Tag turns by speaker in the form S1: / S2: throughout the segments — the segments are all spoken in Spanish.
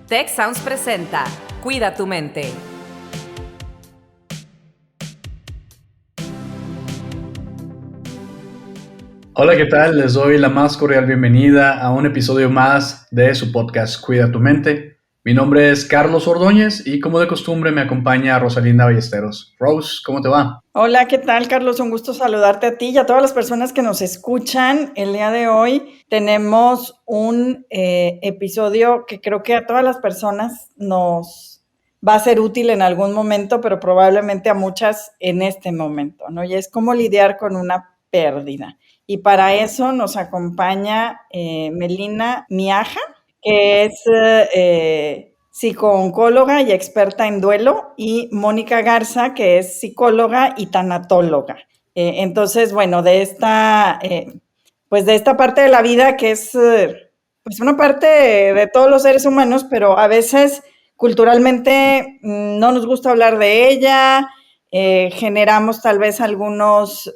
S1: Tech Sounds presenta Cuida tu mente.
S2: Hola, ¿qué tal? Les doy la más cordial bienvenida a un episodio más de su podcast Cuida tu mente. Mi nombre es Carlos Ordóñez y como de costumbre me acompaña Rosalinda Ballesteros. Rose, ¿cómo te va?
S3: Hola, ¿qué tal, Carlos? Un gusto saludarte a ti y a todas las personas que nos escuchan. El día de hoy tenemos un episodio que creo que a todas las personas nos va a ser útil en algún momento, pero probablemente a muchas en este momento, ¿no? Y es cómo lidiar con una pérdida. Y para eso nos acompaña Melina Miaja, que es psicooncóloga y experta en duelo, y Mónica Garza, que es psicóloga y tanatóloga. Entonces, bueno, pues de esta parte de la vida que es pues una parte de todos los seres humanos, pero a veces culturalmente no nos gusta hablar de ella, generamos tal vez algunos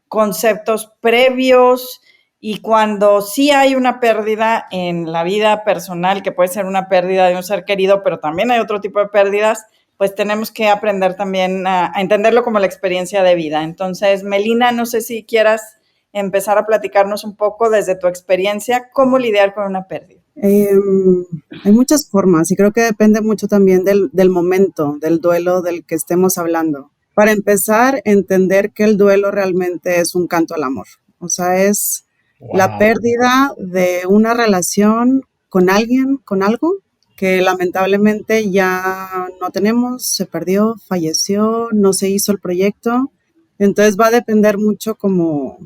S3: conceptos previos, y cuando sí hay una pérdida en la vida personal, que puede ser una pérdida de un ser querido, pero también hay otro tipo de pérdidas, pues tenemos que aprender también a entenderlo como la experiencia de vida. Entonces, Melina, no sé si quieras empezar a platicarnos un poco desde tu experiencia, cómo lidiar con una pérdida.
S4: Hay muchas formas y creo que depende mucho también del momento, del duelo del que estemos hablando. Para empezar, entender que el duelo realmente es un canto al amor. O sea, es la pérdida de una relación con alguien, con algo que lamentablemente ya no tenemos, se perdió, falleció, no se hizo el proyecto. Entonces va a depender mucho como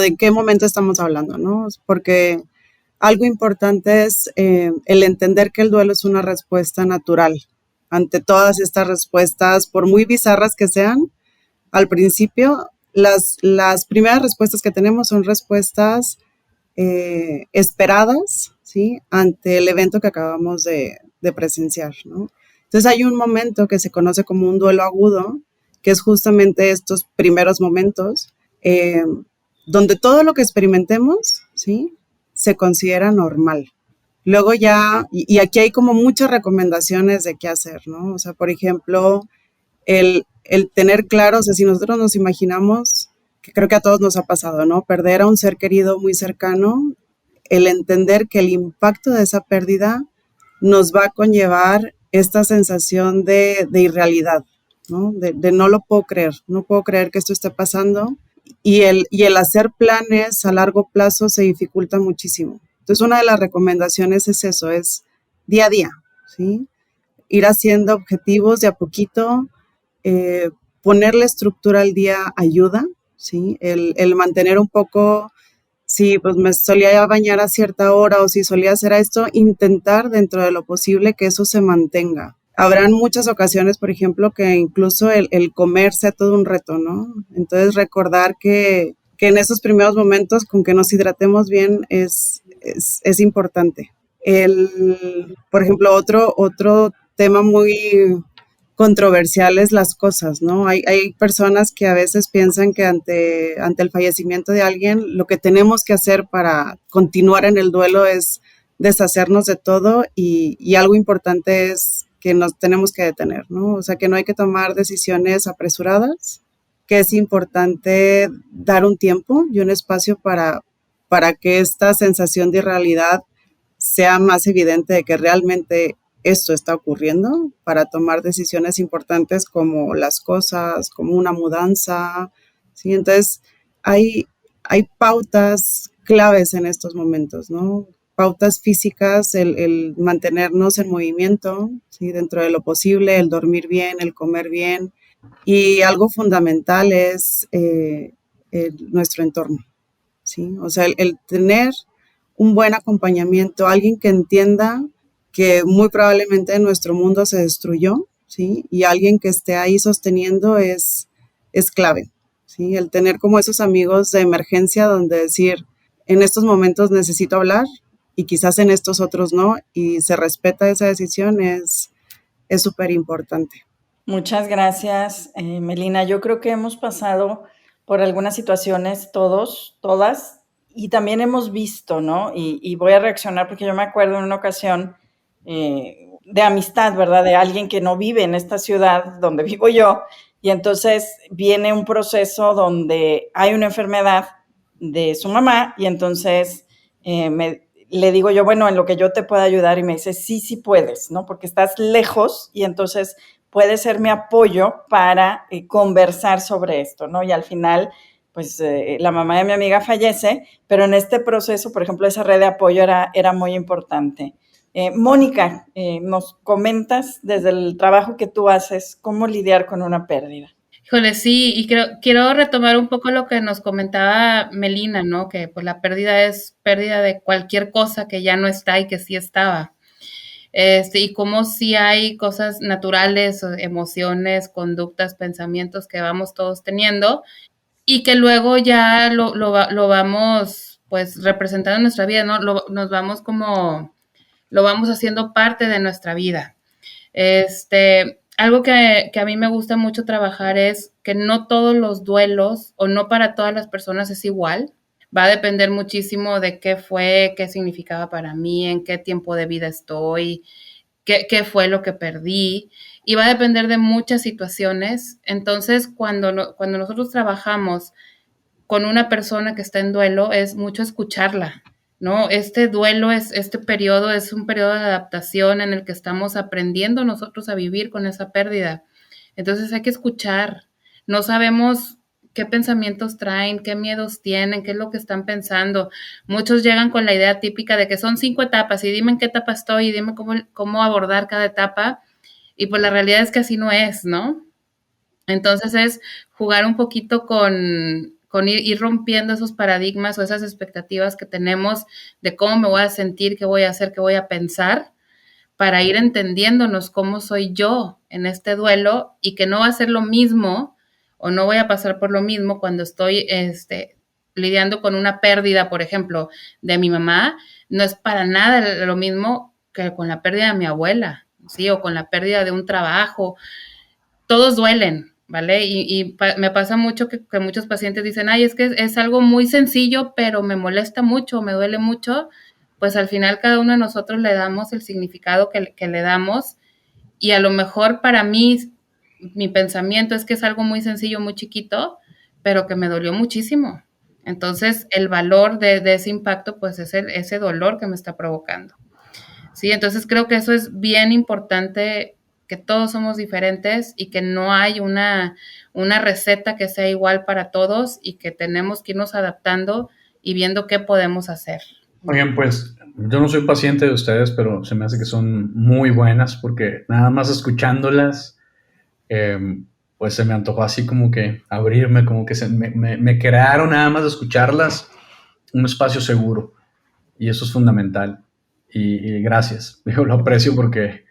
S4: de qué momento estamos hablando, ¿no? Porque algo importante es el entender que el duelo es una respuesta natural ante todas estas respuestas, por muy bizarras que sean. Al principio, las primeras respuestas que tenemos son respuestas esperadas, ¿sí? Ante el evento que acabamos de presenciar, ¿no? Entonces hay un momento que se conoce como un duelo agudo, que es justamente estos primeros momentos, donde todo lo que experimentemos, ¿sí?, se considera normal. Luego ya, y aquí hay como muchas recomendaciones de qué hacer, ¿no? O sea, por ejemplo, el tener claro, o sea, si nosotros nos imaginamos, que creo que a todos nos ha pasado, ¿no? Perder a un ser querido muy cercano, el entender que el impacto de esa pérdida nos va a conllevar esta sensación de irrealidad, ¿no? De no lo puedo creer, no puedo creer que esto esté pasando, y el hacer planes a largo plazo se dificulta muchísimo. Entonces, una de las recomendaciones es eso, es día a día, ¿sí? Ir haciendo objetivos de a poquito, ponerle estructura al día ayuda, ¿sí? El mantener un poco, si pues me solía bañar a cierta hora o si solía hacer esto, intentar dentro de lo posible que eso se mantenga. Habrán muchas ocasiones, por ejemplo, que incluso el comer sea todo un reto, ¿no? Entonces recordar que en esos primeros momentos con que nos hidratemos bien es importante. Por ejemplo, otro tema muy controversial es las cosas, ¿no? Hay personas que a veces piensan que ante el fallecimiento de alguien, lo que tenemos que hacer para continuar en el duelo es deshacernos de todo, y algo importante es que nos tenemos que detener, ¿no? O sea, que no hay que tomar decisiones apresuradas, que es importante dar un tiempo y un espacio para que esta sensación de irrealidad sea más evidente de que realmente esto está ocurriendo, para tomar decisiones importantes como las cosas, como una mudanza, ¿sí? Entonces, hay pautas claves en estos momentos, ¿no? Pautas físicas, el mantenernos en movimiento, ¿sí?, dentro de lo posible, el dormir bien, el comer bien, y algo fundamental es nuestro entorno, ¿sí? O sea, el tener un buen acompañamiento, alguien que entienda que muy probablemente nuestro mundo se destruyó, ¿sí? Y alguien que esté ahí sosteniendo es clave, ¿sí? El tener como esos amigos de emergencia donde decir, en estos momentos necesito hablar y quizás en estos otros no, y se respeta esa decisión, es súper importante.
S3: Muchas gracias, Melina. Yo creo que hemos pasado por algunas situaciones todos, todas, y también hemos visto, ¿no? Y voy a reaccionar porque yo me acuerdo en una ocasión de amistad, ¿verdad? De alguien que no vive en esta ciudad donde vivo yo. Y entonces viene un proceso donde hay una enfermedad de su mamá y entonces le digo yo, bueno, en lo que yo te pueda ayudar, y me dice, sí, sí puedes, ¿no? Porque estás lejos y entonces puede ser mi apoyo para conversar sobre esto, ¿no? Y al final, pues la mamá de mi amiga fallece, pero en este proceso, por ejemplo, esa red de apoyo era muy importante. Mónica, nos comentas desde el trabajo que tú haces, cómo lidiar con una pérdida.
S5: Híjole, sí, y quiero retomar un poco lo que nos comentaba Melina, ¿no? Que pues la pérdida es pérdida de cualquier cosa que ya no está y que sí estaba. Y cómo sí hay cosas naturales, emociones, conductas, pensamientos que vamos todos teniendo y que luego ya lo vamos pues representando en nuestra vida, ¿no? Lo vamos haciendo parte de nuestra vida. Algo que a mí me gusta mucho trabajar es que no todos los duelos o no para todas las personas es igual. Va a depender muchísimo de qué fue, qué significaba para mí, en qué tiempo de vida estoy, qué fue lo que perdí. Y va a depender de muchas situaciones. Entonces, cuando nosotros trabajamos con una persona que está en duelo, es mucho escucharla, ¿no? Este periodo es un periodo de adaptación en el que estamos aprendiendo nosotros a vivir con esa pérdida. Entonces hay que escuchar. No sabemos qué pensamientos traen, qué miedos tienen, qué es lo que están pensando. Muchos llegan con la idea típica de que son 5 etapas y dime en qué etapa estoy y dime cómo abordar cada etapa. Y pues la realidad es que así no es, ¿no? Entonces es jugar un poquito con ir rompiendo esos paradigmas o esas expectativas que tenemos de cómo me voy a sentir, qué voy a hacer, qué voy a pensar, para ir entendiéndonos cómo soy yo en este duelo y que no va a ser lo mismo o no voy a pasar por lo mismo cuando estoy lidiando con una pérdida, por ejemplo, de mi mamá. No es para nada lo mismo que con la pérdida de mi abuela, ¿sí? O con la pérdida de un trabajo. Todos duelen, ¿vale? Me pasa mucho que muchos pacientes dicen, ay, es que es algo muy sencillo, pero me molesta mucho, me duele mucho. Pues al final cada uno de nosotros le damos el significado que le damos y a lo mejor para mí mi pensamiento es que es algo muy sencillo, muy chiquito, pero que me dolió muchísimo. Entonces el valor de ese impacto pues es ese dolor que me está provocando. Sí, entonces creo que eso es bien importante, que todos somos diferentes y que no hay una receta que sea igual para todos y que tenemos que irnos adaptando y viendo qué podemos hacer.
S2: Oigan, pues yo no soy paciente de ustedes, pero se me hace que son muy buenas porque nada más escuchándolas, pues se me antojó así como que abrirme, como que me crearon nada más de escucharlas un espacio seguro y eso es fundamental. Y gracias, yo lo aprecio porque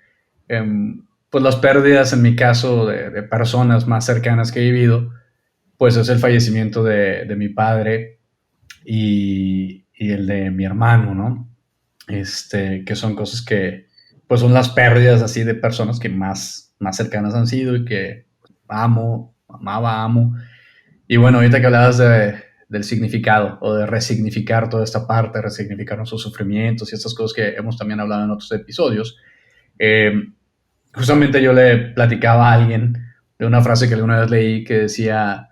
S2: pues las pérdidas en mi caso de personas más cercanas que he vivido, pues es el fallecimiento de mi padre y el de mi hermano, ¿no? Que son cosas que pues son las pérdidas así de personas que más cercanas han sido y que amo. Y bueno, ahorita que hablabas del significado o de resignificar toda esta parte, resignificar nuestros sufrimientos y estas cosas que hemos también hablado en otros episodios, justamente yo le platicaba a alguien de una frase que alguna vez leí que decía,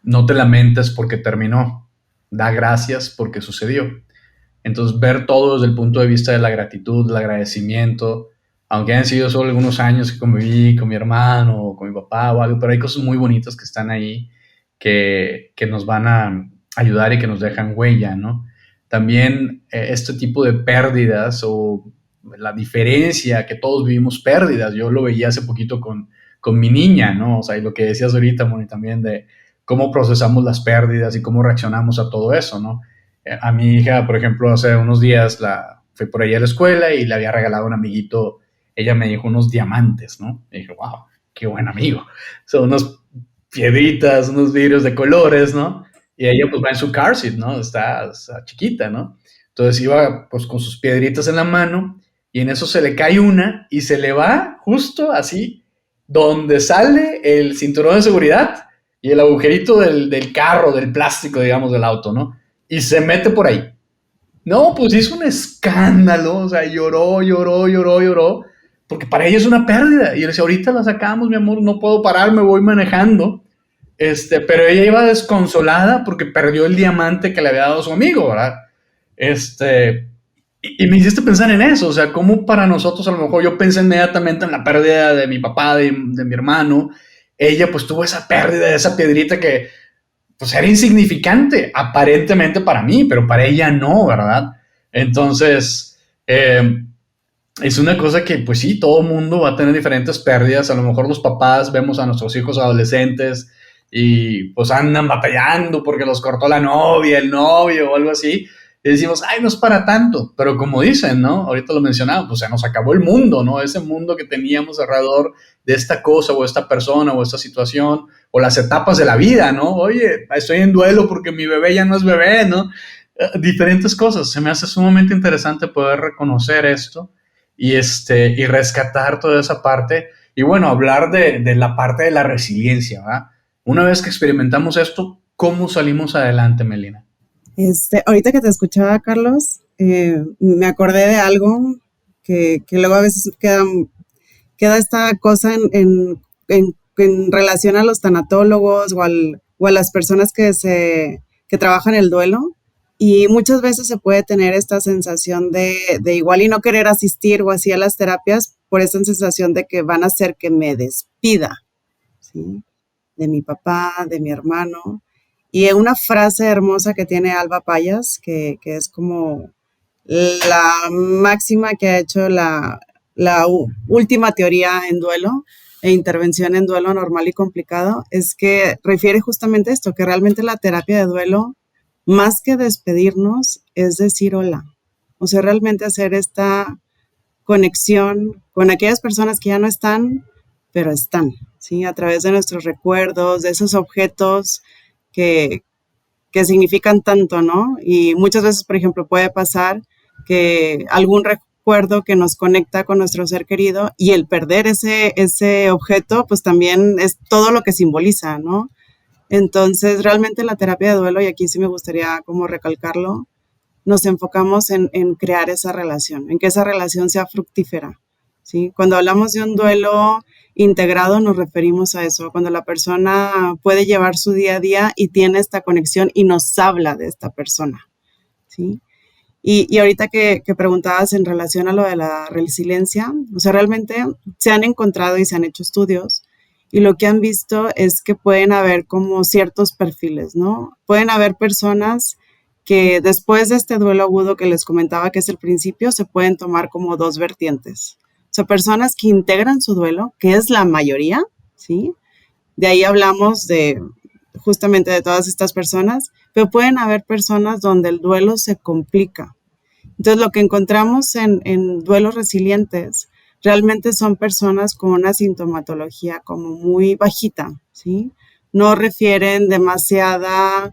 S2: no te lamentes porque terminó, da gracias porque sucedió. Entonces ver todo desde el punto de vista de la gratitud, del agradecimiento, aunque hayan sido solo algunos años que conviví con mi hermano o con mi papá o algo, pero hay cosas muy bonitas que están ahí que nos van a ayudar y que nos dejan huella, ¿no? También este tipo de pérdidas o la diferencia que todos vivimos pérdidas, yo lo veía hace poquito con mi niña, ¿no? O sea, y lo que decías ahorita, Moni, también de cómo procesamos las pérdidas y cómo reaccionamos a todo eso, ¿no? A mi hija, por ejemplo, hace unos días fui por ella a la escuela y le había regalado a un amiguito, ella me dijo unos diamantes, ¿no? Y dije, wow, qué buen amigo. Son unas piedritas, unos vidrios de colores, ¿no? Y ella pues va en su car seat, ¿no? Está chiquita, ¿no? Entonces iba pues con sus piedritas en la mano y en eso se le cae una y se le va justo así donde sale el cinturón de seguridad y el agujerito del carro, del plástico, digamos, del auto, ¿no? Y se mete por ahí. No, pues hizo un escándalo, o sea, lloró, porque para ella es una pérdida. Y yo le decía, ahorita la sacamos, mi amor, no puedo parar, me voy manejando. Pero ella iba desconsolada porque perdió el diamante que le había dado su amigo, ¿verdad? Y me hiciste pensar en eso, o sea, cómo para nosotros a lo mejor yo pensé inmediatamente en la pérdida de mi papá, de mi hermano. Ella pues tuvo esa pérdida, esa piedrita que pues era insignificante, aparentemente para mí, pero para ella no, ¿verdad? Entonces, es una cosa que, pues sí, todo mundo va a tener diferentes pérdidas. A lo mejor los papás vemos a nuestros hijos adolescentes y pues andan batallando porque los cortó la novia, el novio o algo así. Y decimos, ay, no es para tanto. Pero como dicen, ¿no? Ahorita lo mencionaba, pues se nos acabó el mundo, ¿no? Ese mundo que teníamos alrededor de esta cosa o esta persona o esta situación o las etapas de la vida, ¿no? Oye, estoy en duelo porque mi bebé ya no es bebé, ¿no? Diferentes cosas. Se me hace sumamente interesante poder reconocer esto y rescatar toda esa parte. Y bueno, hablar de la parte de la resiliencia, ¿verdad? Una vez que experimentamos esto, ¿cómo salimos adelante, Melina?
S4: Ahorita que te escuchaba, Carlos, me acordé de algo que luego a veces queda esta cosa en relación a los tanatólogos o a las personas que trabajan el duelo. Y muchas veces se puede tener esta sensación de igual y no querer asistir o así a las terapias por esa sensación de que van a hacer que me despida, ¿sí? De mi papá, de mi hermano. Y una frase hermosa que tiene Alba Payas, que es como la máxima que ha hecho la última teoría en duelo e intervención en duelo normal y complicado, es que refiere justamente esto, que realmente la terapia de duelo, más que despedirnos, es decir hola. O sea, realmente hacer esta conexión con aquellas personas que ya no están, pero están, ¿sí? A través de nuestros recuerdos, de esos objetos que significan tanto, ¿no? Y muchas veces, por ejemplo, puede pasar que algún recuerdo que nos conecta con nuestro ser querido y el perder ese objeto, pues también es todo lo que simboliza, ¿no? Entonces, realmente la terapia de duelo, y aquí sí me gustaría como recalcarlo, nos enfocamos en crear esa relación, en que esa relación sea fructífera, ¿sí? Cuando hablamos de un duelo integrado nos referimos a eso, cuando la persona puede llevar su día a día y tiene esta conexión y nos habla de esta persona, ¿sí? Y ahorita que preguntabas en relación a lo de la resiliencia, o sea, realmente se han encontrado y se han hecho estudios y lo que han visto es que pueden haber como ciertos perfiles, ¿no? Pueden haber personas que después de este duelo agudo que les comentaba que es el principio, se pueden tomar como dos vertientes. O sea, personas que integran su duelo, que es la mayoría, ¿sí? De ahí hablamos justamente de todas estas personas, pero pueden haber personas donde el duelo se complica. Entonces, lo que encontramos en duelos resilientes realmente son personas con una sintomatología como muy bajita, ¿sí? No refieren demasiado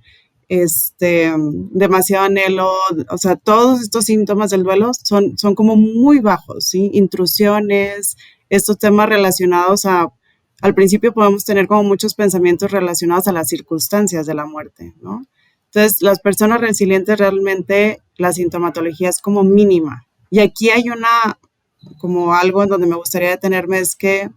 S4: anhelo, o sea, todos estos síntomas del duelo son como muy bajos, ¿sí? Intrusiones, estos temas relacionados al principio podemos tener como muchos pensamientos relacionados a las circunstancias de la muerte, ¿no? Entonces, las personas resilientes realmente la sintomatología es como mínima. Y aquí hay como algo en donde me gustaría detenerme, es que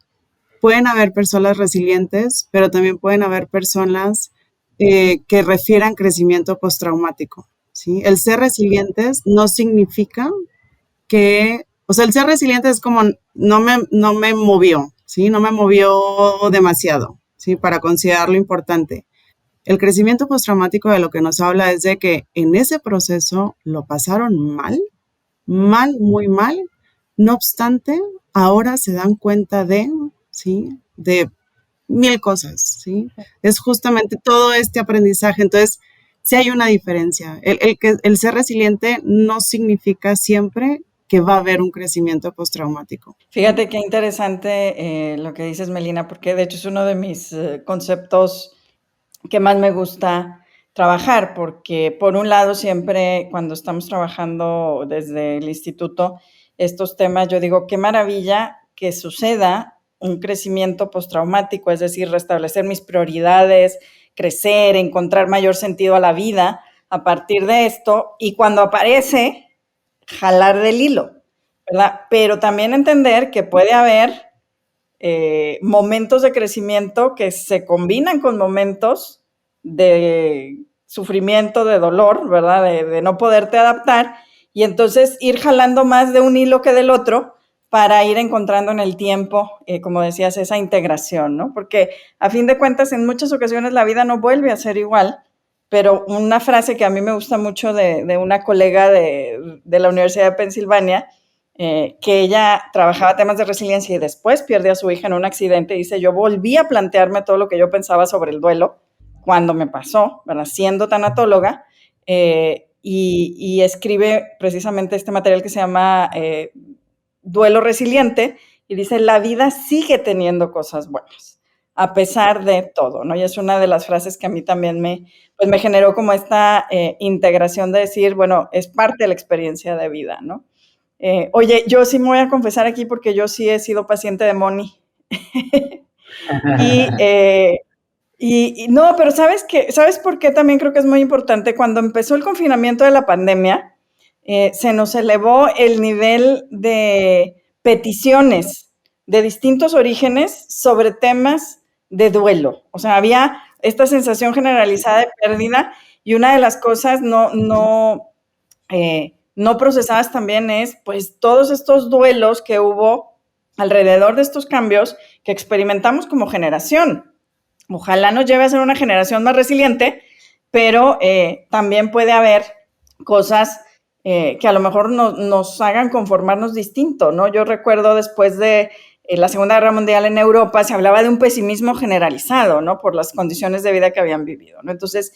S4: pueden haber personas resilientes, pero también pueden haber personas que refieran crecimiento postraumático, ¿sí? El ser resilientes no significa o sea, el ser resiliente es como no me movió, ¿sí? No me movió demasiado, ¿sí? Para considerarlo importante. El crecimiento postraumático de lo que nos habla es de que en ese proceso lo pasaron mal, muy mal. No obstante, ahora se dan cuenta ¿sí? De mil cosas, ¿sí? Es justamente todo este aprendizaje. Entonces, sí hay una diferencia. El ser resiliente no significa siempre que va a haber un crecimiento postraumático.
S3: Fíjate qué interesante lo que dices, Melina, porque de hecho es uno de mis conceptos que más me gusta trabajar, porque por un lado siempre cuando estamos trabajando desde el instituto estos temas, yo digo, qué maravilla que suceda un crecimiento postraumático, es decir, restablecer mis prioridades, crecer, encontrar mayor sentido a la vida a partir de esto y cuando aparece, jalar del hilo, ¿verdad? Pero también entender que puede haber momentos de crecimiento que se combinan con momentos de sufrimiento, de dolor, ¿verdad? De no poderte adaptar y entonces ir jalando más de un hilo que del otro para ir encontrando en el tiempo, como decías, esa integración, ¿no? Porque a fin de cuentas, en muchas ocasiones la vida no vuelve a ser igual, pero una frase que a mí me gusta mucho de una colega de la Universidad de Pensilvania, que ella trabajaba temas de resiliencia y después pierde a su hija en un accidente, dice, yo volví a plantearme todo lo que yo pensaba sobre el duelo cuando me pasó, ¿verdad? Siendo tanatóloga, y escribe precisamente este material que se llama Duelo Resiliente, y dice, la vida sigue teniendo cosas buenas, a pesar de todo, ¿no? Y es una de las frases que a mí también me generó como esta integración de decir, bueno, es parte de la experiencia de vida, ¿no? Oye, yo sí me voy a confesar aquí porque yo sí he sido paciente de Moni. y no, pero ¿sabes por qué también creo que es muy importante? Cuando empezó el confinamiento de la pandemia, se nos elevó el nivel de peticiones de distintos orígenes sobre temas de duelo. O sea, había esta sensación generalizada de pérdida y una de las cosas no procesadas también es, pues, todos estos duelos que hubo alrededor de estos cambios que experimentamos como generación. Ojalá nos lleve a ser una generación más resiliente, pero también puede haber cosas que a lo mejor nos hagan conformarnos distinto, ¿no? Yo recuerdo después de la Segunda Guerra Mundial en Europa, se hablaba de un pesimismo generalizado, ¿no? Por las condiciones de vida que habían vivido, ¿no? Entonces,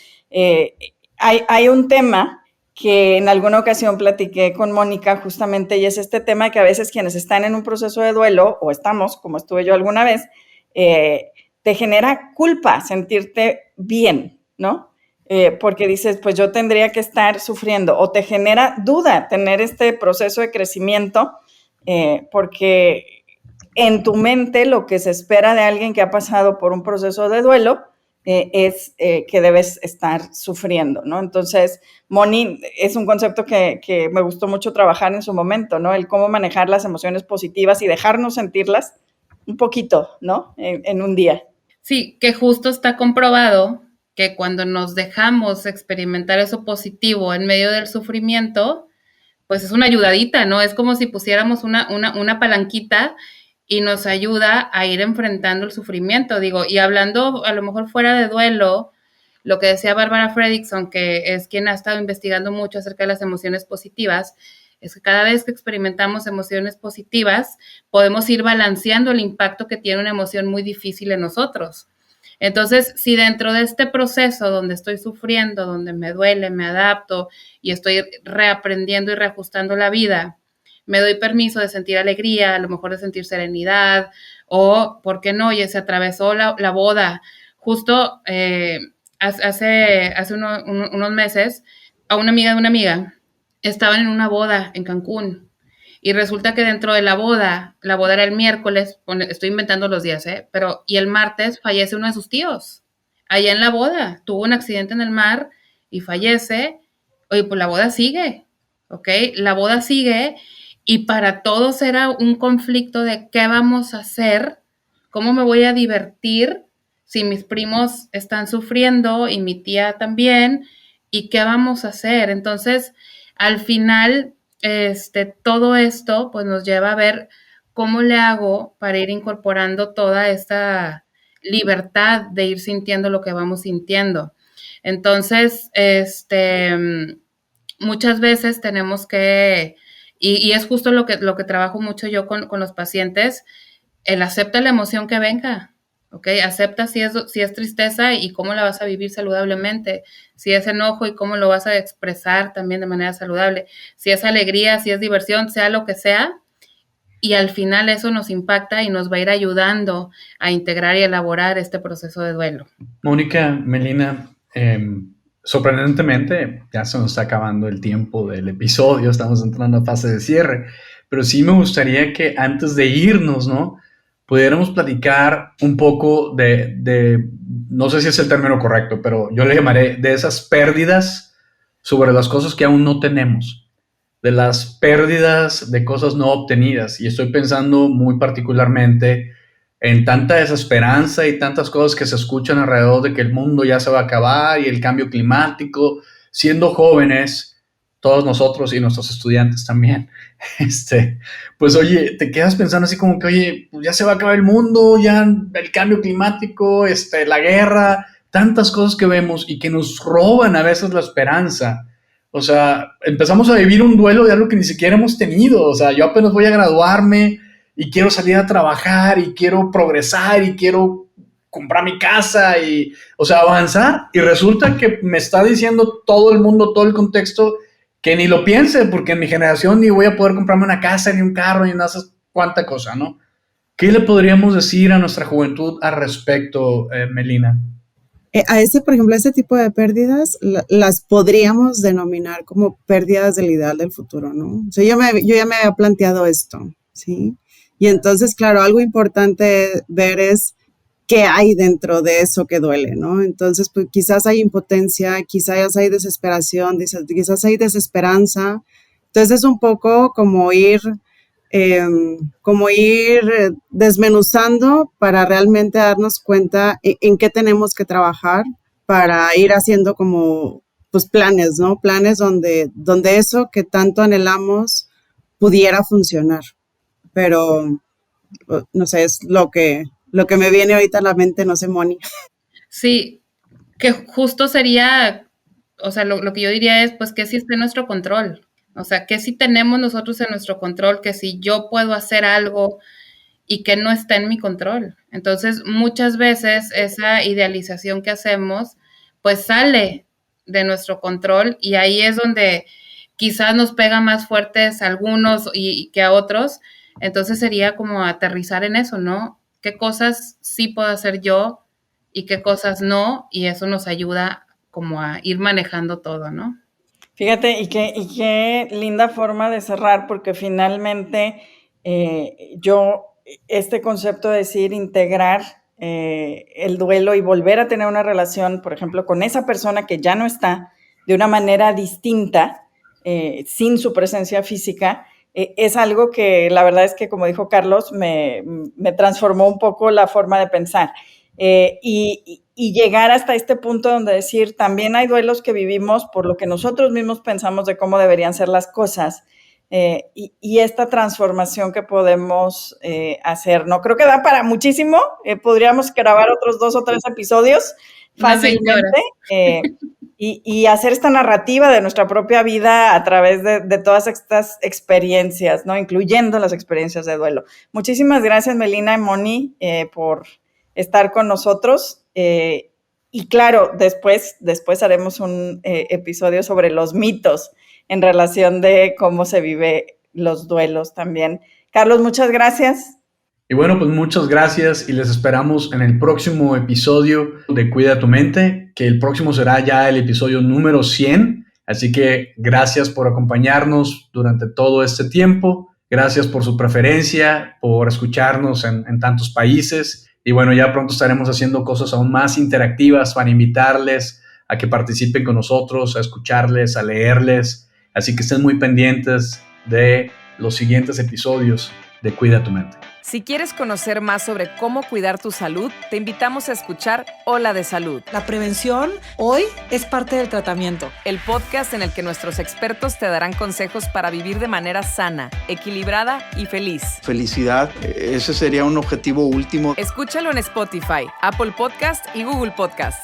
S3: hay un tema que en alguna ocasión platiqué con Mónica justamente, y es este tema de que a veces quienes están en un proceso de duelo, o estamos, como estuve yo alguna vez, te genera culpa sentirte bien, ¿no? Porque dices, pues yo tendría que estar sufriendo, o te genera duda tener este proceso de crecimiento, porque en tu mente lo que se espera de alguien que ha pasado por un proceso de duelo es que debes estar sufriendo, ¿no? Entonces, Moni, es un concepto que me gustó mucho trabajar en su momento, ¿no? El cómo manejar las emociones positivas y dejarnos sentirlas un poquito, ¿no? En un día.
S5: Sí, que justo está comprobado que cuando nos dejamos experimentar eso positivo en medio del sufrimiento, pues es una ayudadita, ¿no? Es como si pusiéramos una palanquita y nos ayuda a ir enfrentando el sufrimiento, digo, y hablando a lo mejor fuera de duelo, lo que decía Bárbara Fredrickson, que es quien ha estado investigando mucho acerca de las emociones positivas, es que cada vez que experimentamos emociones positivas, podemos ir balanceando el impacto que tiene una emoción muy difícil en nosotros. Entonces, si dentro de este proceso donde estoy sufriendo, donde me duele, me adapto y estoy reaprendiendo y reajustando la vida, me doy permiso de sentir alegría, a lo mejor de sentir serenidad, o, ¿por qué no? Oye, se atravesó la boda. Justo hace unos meses, a una amiga de una amiga, estaban en una boda en Cancún, y resulta que dentro de la boda era el miércoles, estoy inventando los días, pero, y el martes fallece uno de sus tíos, allá en la boda, tuvo un accidente en el mar y fallece. Oye, pues la boda sigue, ¿ok? La boda sigue, y para todos era un conflicto de qué vamos a hacer, cómo me voy a divertir si mis primos están sufriendo y mi tía también, y qué vamos a hacer. Entonces, al final, todo esto pues nos lleva a ver cómo le hago para ir incorporando toda esta libertad de ir sintiendo lo que vamos sintiendo. Entonces, muchas veces tenemos que, y es justo lo que trabajo mucho yo con los pacientes, el acepta la emoción que venga, ¿ok? Acepta si es tristeza y cómo la vas a vivir saludablemente, si es enojo y cómo lo vas a expresar también de manera saludable, si es alegría, si es diversión, sea lo que sea, y al final eso nos impacta y nos va a ir ayudando a integrar y elaborar este proceso de duelo.
S2: Mónica, Melina, sorprendentemente ya se nos está acabando el tiempo del episodio, estamos entrando a fase de cierre, pero sí me gustaría que antes de irnos, ¿no?, pudiéramos platicar un poco de, no sé si es el término correcto, pero yo le llamaré de esas pérdidas sobre las cosas que aún no tenemos, de las pérdidas de cosas no obtenidas. Y estoy pensando muy particularmente en tanta desesperanza y tantas cosas que se escuchan alrededor de que el mundo ya se va a acabar y el cambio climático. Siendo jóvenes, todos nosotros y nuestros estudiantes también, pues oye, te quedas pensando así como que, oye, pues ya se va a acabar el mundo, ya el cambio climático, la guerra, tantas cosas que vemos y que nos roban a veces la esperanza. O sea, empezamos a vivir un duelo de algo que ni siquiera hemos tenido. O sea, yo apenas voy a graduarme y quiero salir a trabajar y quiero progresar y quiero comprar mi casa y, o sea, avanzar. Y resulta que me está diciendo todo el mundo, todo el contexto, que ni lo piense, porque en mi generación ni voy a poder comprarme una casa, ni un carro, ni nada, cuánta cosa, ¿no? ¿Qué le podríamos decir a nuestra juventud al respecto, Melina?
S4: Por ejemplo, ese tipo de pérdidas las podríamos denominar como pérdidas del ideal del futuro, ¿no? O sea, yo ya me había planteado esto, ¿sí? Y entonces, claro, algo importante ver es qué hay dentro de eso que duele, ¿no? Entonces, pues quizás hay impotencia, quizás hay desesperación, quizás hay desesperanza. Entonces, es un poco como ir desmenuzando para realmente darnos cuenta en qué tenemos que trabajar para ir haciendo como pues planes, ¿no? Planes donde eso que tanto anhelamos pudiera funcionar. Pero no sé, es lo que me viene ahorita a la mente, no sé, Moni.
S5: Sí, que justo sería, o sea, lo que yo diría es, pues, que sí está en nuestro control. O sea, que sí tenemos nosotros en nuestro control, que si yo puedo hacer algo y que no está en mi control. Entonces, muchas veces esa idealización que hacemos, pues sale de nuestro control y ahí es donde quizás nos pega más fuertes a algunos y que a otros. Entonces, sería como aterrizar en eso, ¿no? ¿Qué cosas sí puedo hacer yo y qué cosas no? Y eso nos ayuda como a ir manejando todo, ¿no?
S3: Fíjate, y qué linda forma de cerrar, porque finalmente este concepto de decir integrar el duelo y volver a tener una relación, por ejemplo, con esa persona que ya no está, de una manera distinta, sin su presencia física, es algo que la verdad es que, como dijo Carlos, me transformó un poco la forma de pensar. Y llegar hasta este punto donde decir, también hay duelos que vivimos por lo que nosotros mismos pensamos de cómo deberían ser las cosas, y esta transformación que podemos hacer, ¿no? Creo que da para muchísimo, podríamos grabar otros 2 o 3 episodios fácilmente, y hacer esta narrativa de nuestra propia vida a través de todas estas experiencias, ¿no? Incluyendo las experiencias de duelo. Muchísimas gracias, Melina y Moni, por estar con nosotros, y claro, después haremos un episodio sobre los mitos en relación de cómo se vive los duelos también. Carlos, muchas gracias.
S2: Y bueno, pues muchas gracias y les esperamos en el próximo episodio de Cuida tu Mente, que el próximo será ya el episodio número 100, así que gracias por acompañarnos durante todo este tiempo, gracias por su preferencia, por escucharnos en tantos países. Y bueno, ya pronto estaremos haciendo cosas aún más interactivas para invitarles a que participen con nosotros, a escucharles, a leerles. Así que estén muy pendientes de los siguientes episodios de Cuida tu Mente.
S1: Si quieres conocer más sobre cómo cuidar tu salud, te invitamos a escuchar Hola de Salud.
S6: La prevención hoy es parte del tratamiento.
S1: El podcast en el que nuestros expertos te darán consejos para vivir de manera sana, equilibrada y feliz.
S7: Felicidad, ese sería un objetivo último.
S1: Escúchalo en Spotify, Apple Podcast y Google Podcast.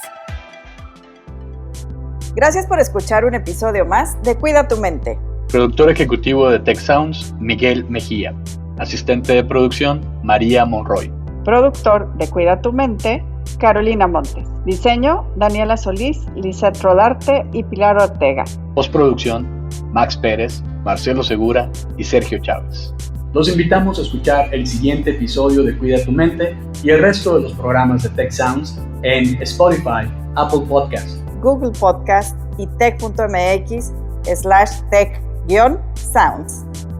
S3: Gracias por escuchar un episodio más de Cuida tu Mente.
S2: Productor ejecutivo de Tech Sounds, Miguel Mejía. Asistente de producción, María Monroy.
S3: Productor de Cuida tu Mente, Carolina Montes. Diseño, Daniela Solís, Lisette Rodarte y Pilar Ortega.
S2: Postproducción, Max Pérez, Marcelo Segura y Sergio Chávez. Los invitamos a escuchar el siguiente episodio de Cuida tu Mente y el resto de los programas de Tech Sounds en Spotify, Apple Podcast,
S3: Google Podcast y tech.mx/tech-sounds.